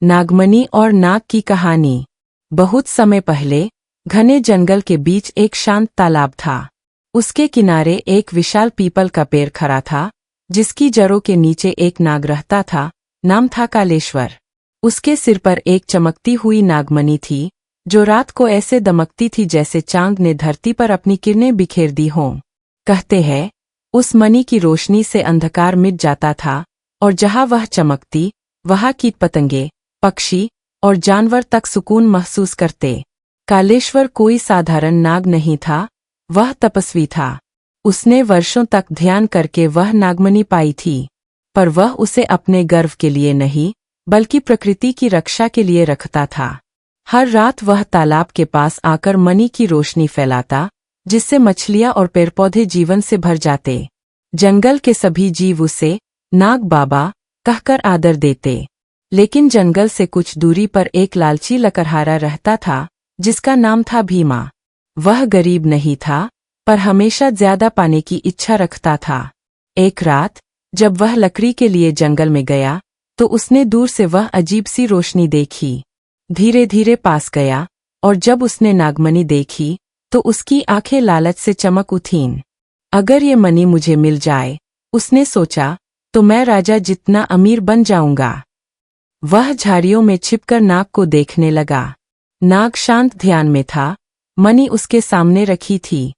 नागमणि और नाग की कहानी। बहुत समय पहले घने जंगल के बीच एक शांत तालाब था। उसके किनारे एक विशाल पीपल का पेड़ खड़ा था, जिसकी जड़ों के नीचे एक नाग रहता था। नाम था कालेश्वर। उसके सिर पर एक चमकती हुई नागमणि थी, जो रात को ऐसे दमकती थी जैसे चांद ने धरती पर अपनी किरणें बिखेर दी हों। कहते हैं, उस मणि की रोशनी से अंधकार मिट जाता था, और जहां वह चमकती वहां कीट पतंगे, पक्षी और जानवर तक सुकून महसूस करते। कालेश्वर कोई साधारण नाग नहीं था, वह तपस्वी था। उसने वर्षों तक ध्यान करके वह नागमणि पाई थी, पर वह उसे अपने गर्व के लिए नहीं, बल्कि प्रकृति की रक्षा के लिए रखता था। हर रात वह तालाब के पास आकर मणि की रोशनी फैलाता, जिससे मछलियां और पेड़ पौधे जीवन से भर जाते। जंगल के सभी जीव उसे नाग बाबा कहकर आदर देते। लेकिन जंगल से कुछ दूरी पर एक लालची लकड़हारा रहता था, जिसका नाम था भीमा। वह गरीब नहीं था, पर हमेशा ज्यादा पाने की इच्छा रखता था। एक रात जब वह लकड़ी के लिए जंगल में गया, तो उसने दूर से वह अजीब सी रोशनी देखी। धीरे धीरे पास गया, और जब उसने नागमणि देखी तो उसकी आंखें लालच से चमक उठीं। अगर ये मणि मुझे मिल जाए, उसने सोचा, तो मैं राजा जितना अमीर बन जाऊंगा। वह झाड़ियों में छिपकर नाग को देखने लगा। नाग शांत ध्यान में था, मणि उसके सामने रखी थी।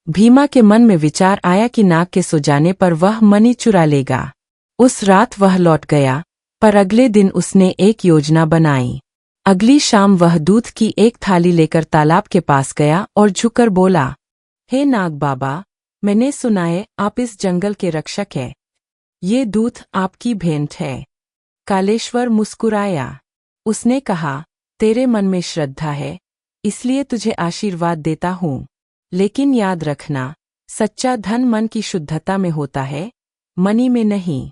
भीमा के मन में विचार आया कि नाग के सो जाने पर वह मणि चुरा लेगा। उस रात वह लौट गया, पर अगले दिन उसने एक योजना बनाई। अगली शाम वह दूध की एक थाली लेकर तालाब के पास गया और झुककर बोला, हे नाग बाबा, मैंने सुना है आप इस जंगल के रक्षक हैं। ये दूध आपकी भेंट है। कालेश्वर मुस्कुराया। उसने कहा, तेरे मन में श्रद्धा है, इसलिए तुझे आशीर्वाद देता हूँ। लेकिन याद रखना, सच्चा धन मन की शुद्धता में होता है, मणि में नहीं।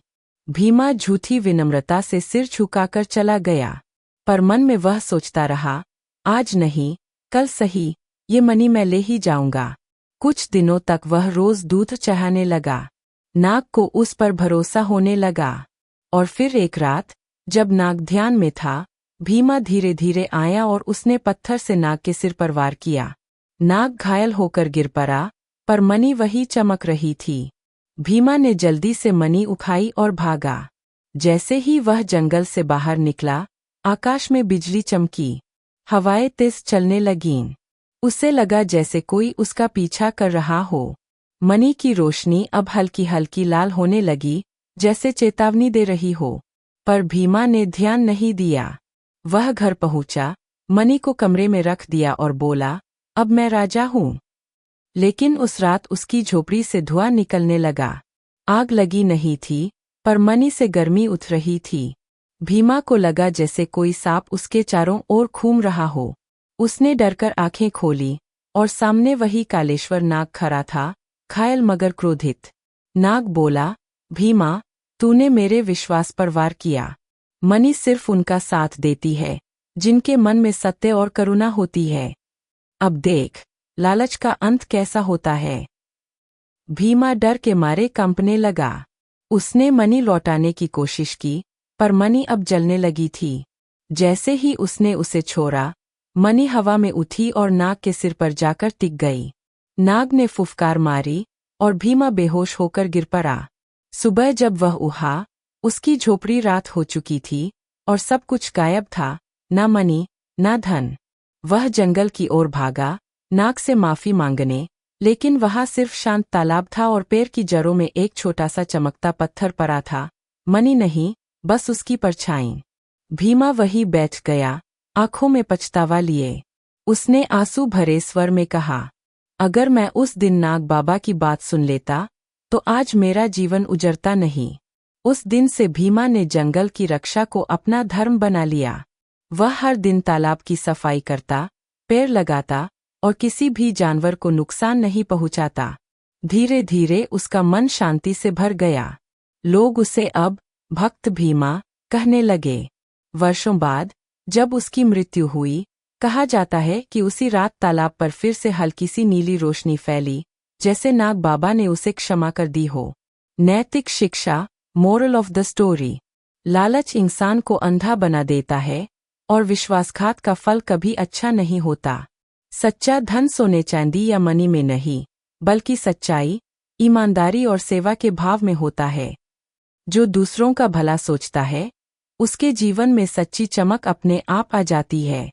भीमा झूठी विनम्रता से सिर झुकाकर चला गया, पर मन में वह सोचता रहा, आज नहीं, कल सही, ये मणि मैं ले ही जाऊंगा। कुछ दिनों तक वह रोज दूध चढ़ाने लगा। नाग को उस पर भरोसा होने लगा। और फिर एक रात, जब नाग ध्यान में था, भीमा धीरे धीरे आया और उसने पत्थर से नाग के सिर पर वार किया। नाग घायल होकर गिर पड़ा, पर मणि वही चमक रही थी। भीमा ने जल्दी से मणि उठाई और भागा। जैसे ही वह जंगल से बाहर निकला, आकाश में बिजली चमकी, हवाएं तेज चलने लगीं। उसे लगा जैसे कोई उसका पीछा कर रहा हो। मणि की रोशनी अब हल्की हल्की लाल होने लगी, जैसे चेतावनी दे रही हो, पर भीमा ने ध्यान नहीं दिया। वह घर पहुंचा, मणि को कमरे में रख दिया और बोला, अब मैं राजा हूं। लेकिन उस रात उसकी झोपड़ी से धुआं निकलने लगा। आग लगी नहीं थी, पर मणि से गर्मी उठ रही थी। भीमा को लगा जैसे कोई सांप उसके चारों ओर घूम रहा हो। उसने डरकर आंखें खोली, और सामने वही कालेश्वर नाग खड़ा था, घायल मगर क्रोधित। नाग बोला, भीमा, तूने मेरे विश्वास पर वार किया। मणि सिर्फ उनका साथ देती है, जिनके मन में सत्य और करुणा होती है। अब देख, लालच का अंत कैसा होता है। भीमा डर के मारे कंपने लगा। उसने मणि लौटाने की कोशिश की, पर मणि अब जलने लगी थी। जैसे ही उसने उसे छोड़ा, मणि हवा में उठी और नाग के सिर पर जाकर टिक गई। नाग ने फुफकार मारी, और भीमा बेहोश होकर गिर पड़ा। सुबह जब वह उठा, उसकी झोपड़ी रात हो चुकी थी, और सब कुछ गायब था, न मणि, न धन। वह जंगल की ओर भागा, नाग से माफी मांगने, लेकिन वहां सिर्फ शांत तालाब था और पेड़ की जड़ों में एक छोटा सा चमकता पत्थर पड़ा था। मणि नहीं, बस उसकी परछाई। भीमा वही बैठ गया, आंखों में पछतावा लिए। उसने आंसू भरे स्वर में कहा, अगर मैं उस दिन नाग बाबा की बात सुन लेता, तो आज मेरा जीवन उजरता नहीं। उस दिन से भीमा ने जंगल की रक्षा को अपना धर्म बना लिया। वह हर दिन तालाब की सफाई करता, पेड़ लगाता, और किसी भी जानवर को नुकसान नहीं पहुंचाता। धीरे धीरे उसका मन शांति से भर गया। लोग उसे अब भक्त भीमा कहने लगे। वर्षों बाद जब उसकी मृत्यु हुई, कहा जाता है कि उसी रात तालाब पर फिर से हल्की सी नीली रोशनी फैली, जैसे नाग बाबा ने उसे क्षमा कर दी हो। नैतिक शिक्षा, मोरल ऑफ द स्टोरी। लालच इंसान को अंधा बना देता है और विश्वासघात का फल कभी अच्छा नहीं होता। सच्चा धन सोने चांदी या मनी में नहीं, बल्कि सच्चाई, ईमानदारी और सेवा के भाव में होता है। जो दूसरों का भला सोचता है, उसके जीवन में सच्ची चमक अपने आप आ जाती है।